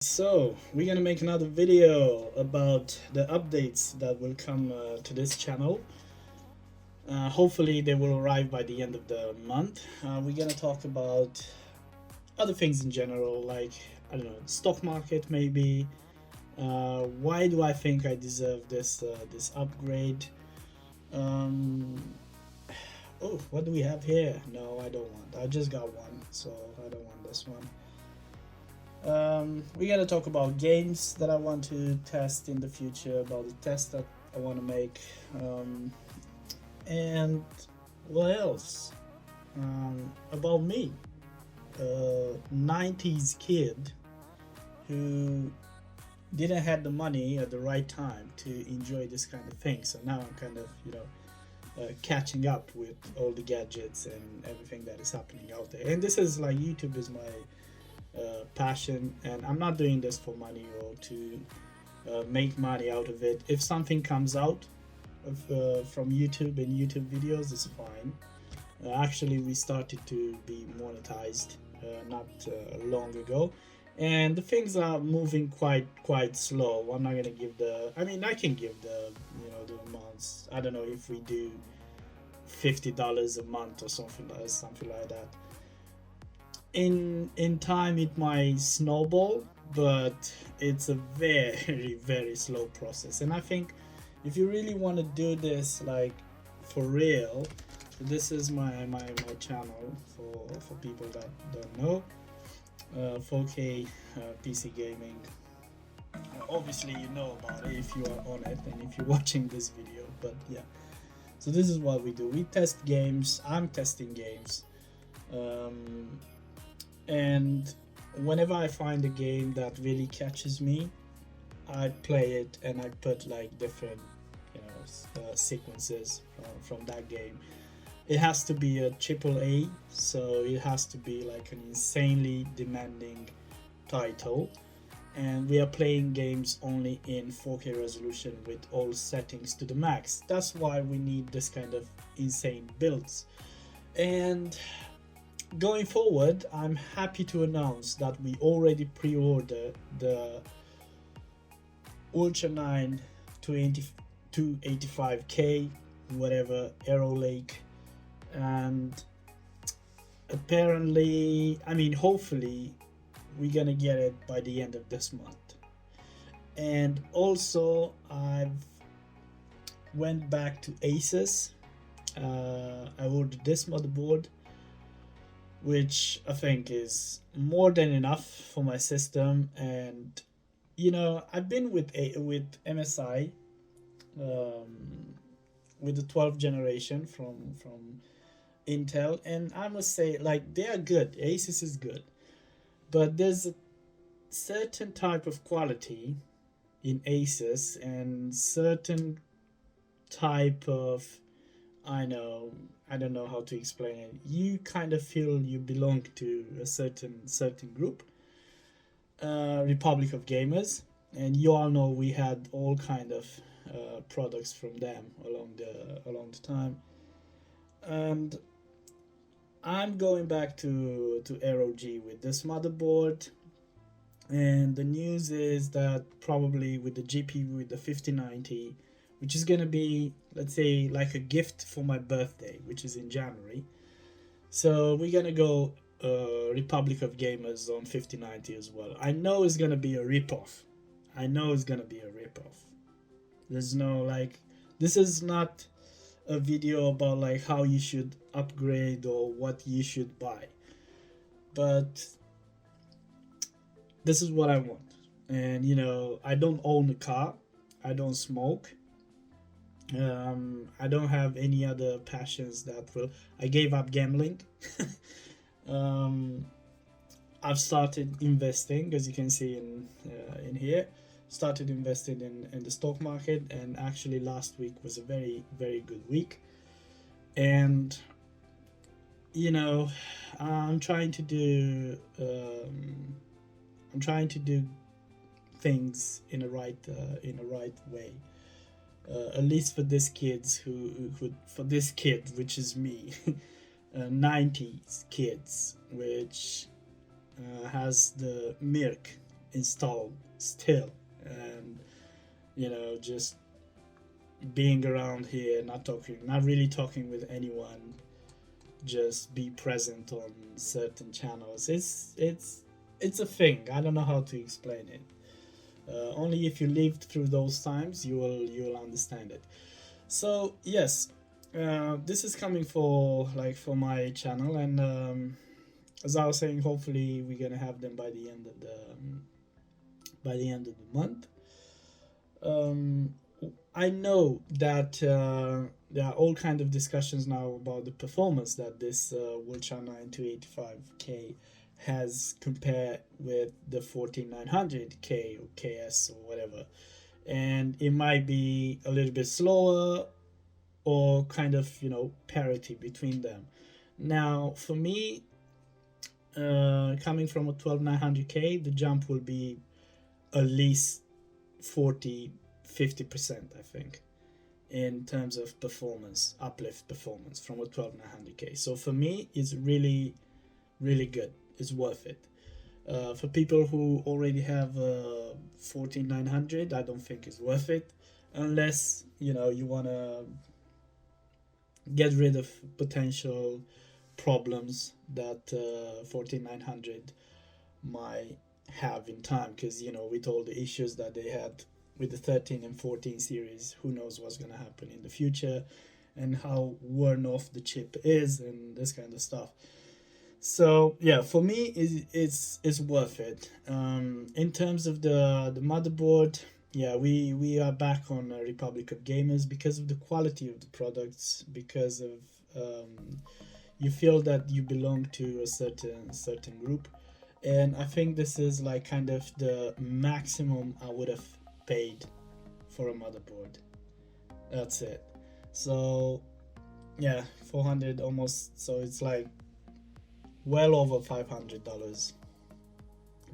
So we're gonna make another video about the updates that will come to this channel. Hopefully they will arrive by the end of the month. We're gonna talk about other things in general, like I don't know, stock market maybe. Why do I think I deserve this upgrade? Um, oh, what do we have here? No, I don't want. I just got one, so I don't want this one. We're gonna talk about games that I want to test in the future, about the tests that I want to make, and what else? About me, a 90s kid who didn't have the money at the right time to enjoy this kind of thing. So now I'm kind of, catching up with all the gadgets and everything that is happening out there. And this is like YouTube is my passion, and I'm not doing this for money or to make money out of it. If something comes out from YouTube and YouTube videos, it's fine. Actually, we started to be monetized not long ago, and the things are moving quite slow. I'm not gonna give the. I mean, I can give the amounts. I don't know if we do $50 a month or something like that. In time it might snowball, but it's a very slow process. And I think if you really want to do this like for real, this is my channel for people that don't know. 4K PC gaming. Obviously you know about it if you are on it and if you're watching this video, but yeah. So this is what we do. We test games. I'm testing games. And whenever I find a game that really catches me, I play it and I put like different sequences from that game. It has to be a triple A, so it has to be like an insanely demanding title, and we are playing games only in 4K resolution with all settings to the max. That's why we need this kind of insane builds. And going forward, I'm happy to announce that we already pre-ordered the Ultra 9 285K whatever Arrow Lake, and apparently, I mean, hopefully we're gonna get it by the end of this month. And also I've went back to Asus. I ordered this motherboard, which I think is more than enough for my system. And I've been with MSI, with the 12th generation from Intel, and I must say, like, they are good. Asus is good, but there's a certain type of quality in Asus and certain type of, I don't know how to explain it. You kind of feel you belong to a certain group, Republic of Gamers, and you all know we had all kind of products from them along the time. And I'm going back to ROG with this motherboard, and the news is that probably with the GPU with the 5090, which is gonna be, let's say, like a gift for my birthday, which is in January. So we're gonna go Republic of Gamers on 5090 as well. I know it's gonna be a ripoff. I know it's gonna be a ripoff. There's no like, this is not a video about like how you should upgrade or what you should buy, but this is what I want. And I don't own a car, I don't smoke, I don't have any other passions that will. I gave up gambling. um, I've started investing, as you can see in here. Started investing in the stock market, and actually last week was a very good week. And I'm trying to do things in a right way. At least for this for this kid, which is me, 90s kids, which has the milk installed still, and just being around here, not really talking with anyone, just be present on certain channels. It's a thing. I don't know how to explain it. Only if you lived through those times, you will understand it. So yes, this is coming for my channel, and as I was saying, hopefully we're gonna have them by the end of the month. Um, I know that there are all kind of discussions now about the performance that this Ultra 9 285K has compared with the 14900K or KS or whatever, and it might be a little bit slower or kind of parity between them. Now for me, coming from a 12900K, the jump will be at least 40-50%, I think, in terms of performance, uplift performance from a 12900K. So for me, it's really, really good. It's worth it. For people who already have 14900, I don't think it's worth it, unless you want to get rid of potential problems that 14900 might have in time, because with all the issues that they had with the 13 and 14 series, who knows what's going to happen in the future and how worn off the chip is and this kind of stuff. So yeah, for me it's worth it. In terms of the motherboard, yeah, we are back on Republic of Gamers because of the quality of the products, because of you feel that you belong to a certain group, and I think this is like kind of the maximum I would have paid for a motherboard. That's it. So yeah, 400 almost, so it's like well over $500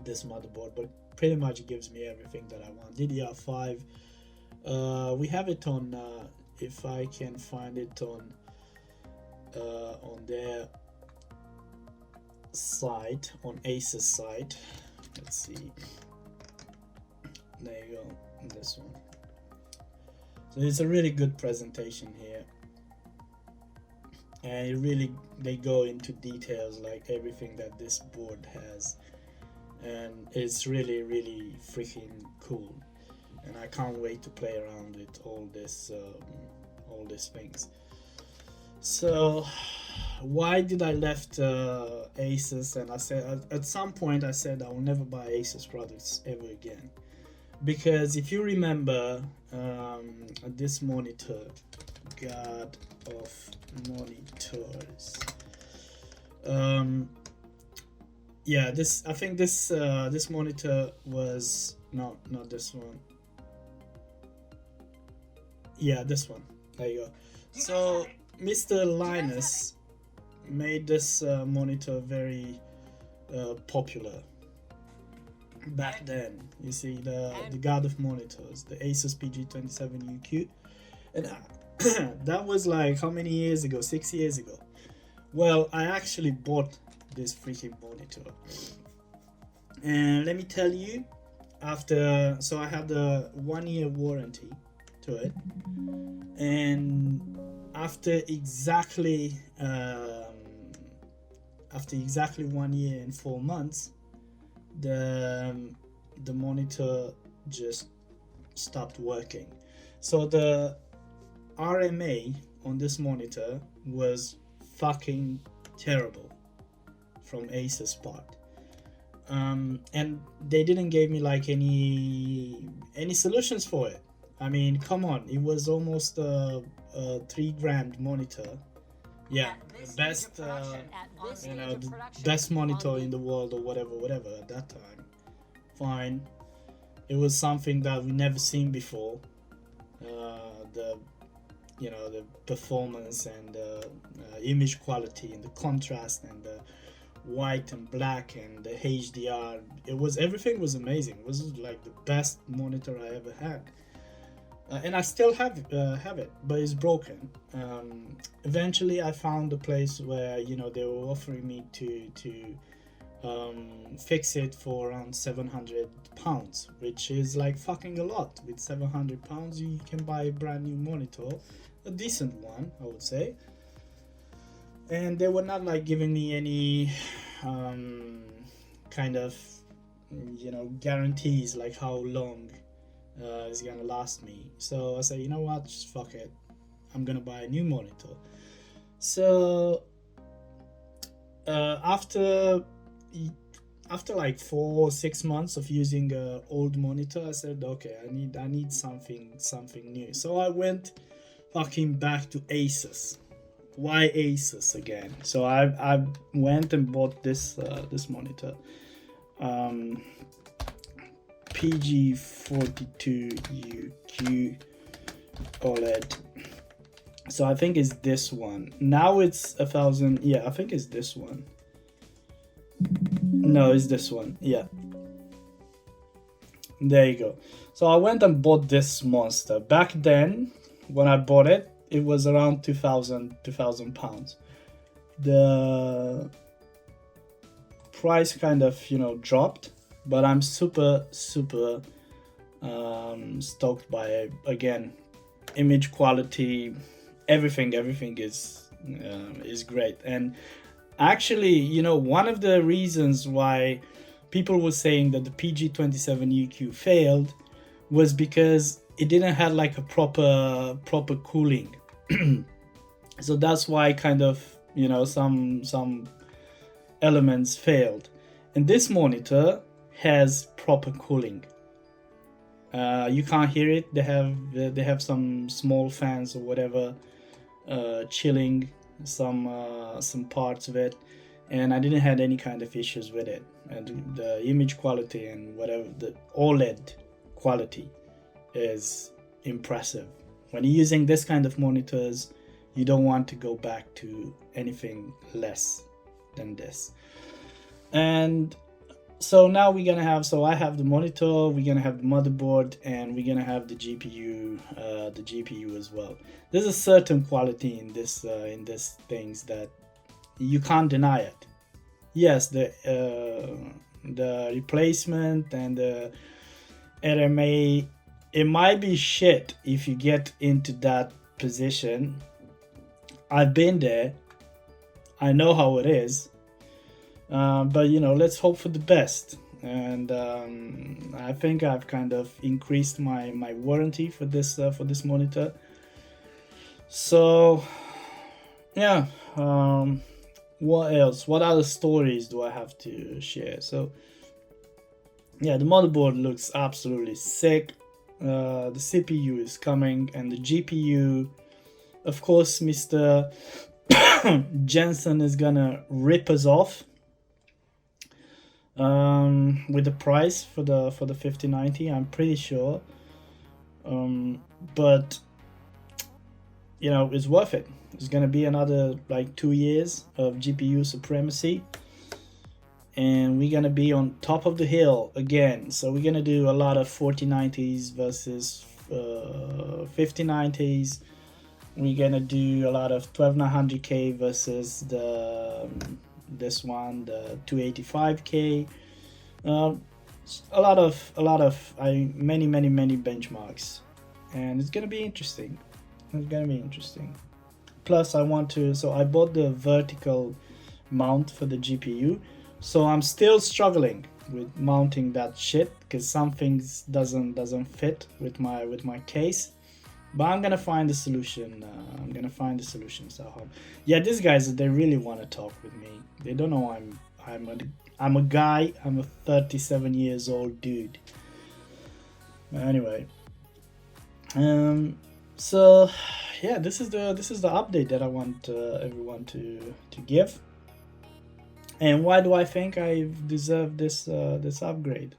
this motherboard, but pretty much gives me everything that I want. DDR5, we have it on if I can find it on their site, on Asus site. Let's see, there you go, this one. So it's a really good presentation here, and they go into details like everything that this board has, and it's really, really freaking cool, and I can't wait to play around with all these things. So why did I left Asus? And I said at some point I said I will never buy Asus products ever again, because if you remember, this monitor, god of monitors, yeah, I think this monitor was not this one. Yeah, this one. There you go. So Mr. Linus made this monitor very popular back then. You see, the god of monitors, the Asus PG27UQ, and that was like how many years ago? 6 years ago. Well, I actually bought this freaking monitor, and let me tell you, so I had a 1-year warranty to it, and after exactly 1 year and 4 months, the monitor just stopped working. So the RMA on this monitor was fucking terrible from Asus part, and they didn't give me like any solutions for it. I mean, come on, it was almost a $3,000 monitor. Yeah, the best the best monitor in the world, or whatever at that time. Fine, it was something that we never seen before. The performance and the image quality and the contrast and the white and black and the HDR, everything was amazing. It was like the best monitor I ever had, and I still have it, but it's broken. Eventually I found a place where they were offering me to fix it for around 700 pounds, which is like fucking a lot. With 700 pounds you can buy a brand new monitor, a decent one I would say. And they were not like giving me any kind of, you know, guarantees like how long it's gonna last me. So I said, you know what, just fuck it, I'm gonna buy a new monitor. So after like 4 or 6 months of using a old monitor, I said, okay, I need something new. So I went fucking back to Asus. Why Asus again? So I went and bought this this monitor, PG42UQ OLED. So I think it's this one. Now it's 1,000. Yeah, I think it's this one. No, it's this one. Yeah. There you go. So I went and bought this monster. Back then, when I bought it, it was around 2,000 pounds. The price kind of, you know, dropped, but I'm super stoked by it. Again, image quality, everything is great. And actually, you know, one of the reasons why people were saying that the PG27UQ failed was because it didn't have like a proper cooling. So that's why kind of, you know, some elements failed. And this monitor has proper cooling. You can't hear it. They have some small fans or whatever chilling some parts of it, and I didn't have any kind of issues with it. And the image quality and whatever, the OLED quality is impressive. When you're using this kind of monitors, you don't want to go back to anything less than this. And so now we're gonna have, so I have the monitor, we're gonna have the motherboard, and we're gonna have the GPU as well. There's a certain quality in this things that you can't deny it. Yes, the replacement and the RMA, it might be shit if you get into that position. I've been there. I know how it is. But you know, let's hope for the best. And I think I've kind of increased my warranty for this monitor. So yeah, what else? What other stories do I have to share? So yeah, the motherboard looks absolutely sick. The CPU is coming, and the GPU, of course, Mr. Jensen is gonna rip us off with the price for the 5090. I'm pretty sure, but you know, it's worth it. It's gonna be another like 2 years of GPU supremacy, and we're gonna be on top of the hill again. So we're gonna do a lot of 4090s versus 5090s. We're gonna do a lot of 12900K versus the this one, the 285K. A lot of many benchmarks, and it's gonna be interesting. Plus, I want to. So I bought the vertical mount for the GPU. So I'm still struggling with mounting that shit because some things doesn't fit with my case. But I'm gonna find a solution. Somehow. Yeah, these guys, they really want to talk with me. They don't know I'm a guy. I'm a 37 years old dude. Anyway, so yeah, this is the update that I want everyone to give. And why do I think I deserve this upgrade?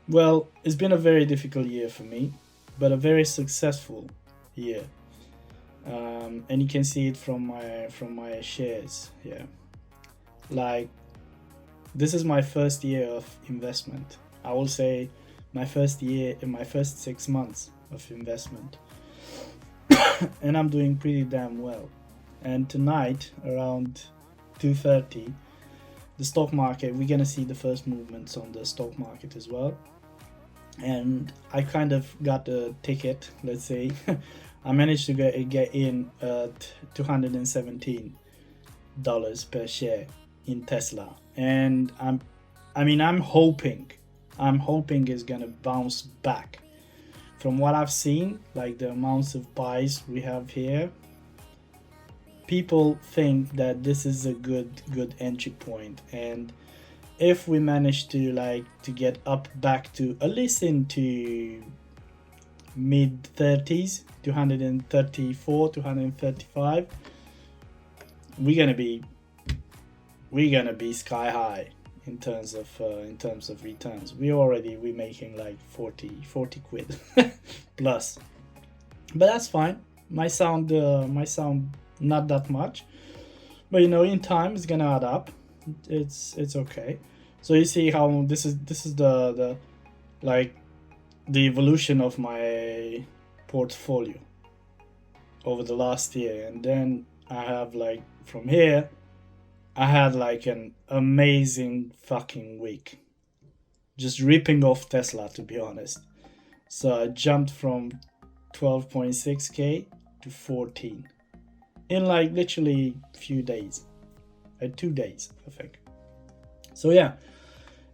Well, it's been a very difficult year for me, but a very successful year. And you can see it from my shares here. Like, this is my first year of investment. I will say my first year in my first 6 months of investment. And I'm doing pretty damn well. And tonight around 2:30, the stock market, we're gonna see the first movements on the stock market as well. And I kind of got a ticket, let's say. I managed to get in at $217 per share in Tesla, and I'm hoping it's gonna bounce back. From what I've seen, like the amounts of buys we have here, people think that this is a good entry point, and if we manage to get up back to at least into mid 30s, 234, 235, we're gonna be sky high in terms of returns. We're making like 40 quid plus, but that's fine. My sound not that much, but in time it's gonna add up. It's okay. So you see how this is the evolution of my portfolio over the last year. And then I have from here, I had an amazing fucking week, just ripping off Tesla, to be honest. So I jumped from 12.6k to 14 in literally few days, 2 days, I think. So yeah,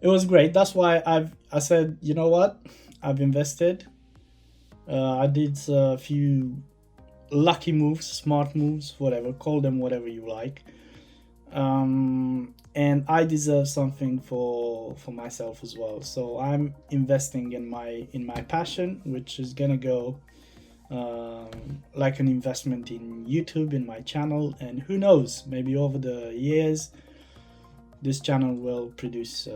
it was great. That's why I said, you know what, I've invested. I did a few lucky moves, smart moves, whatever, call them whatever you like. And I deserve something for myself as well. So I'm investing in my passion, which is gonna go like an investment in YouTube, in my channel, and who knows, maybe over the years this channel will produce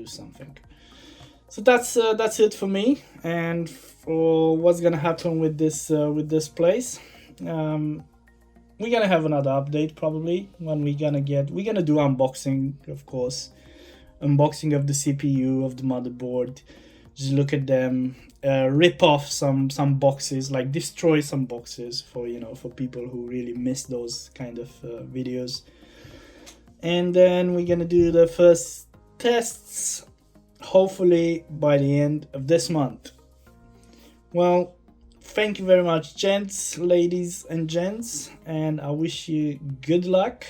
something. So that's it for me, and for what's gonna happen with this place. We're gonna have another update probably when we're gonna do unboxing, of course, unboxing of the CPU, of the motherboard. Just look at them, rip off some boxes, destroy some boxes for people who really miss those kind of videos. And then we're gonna do the first tests, hopefully by the end of this month. Well, thank you very much, gents, ladies and gents, and I wish you good luck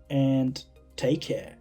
and take care.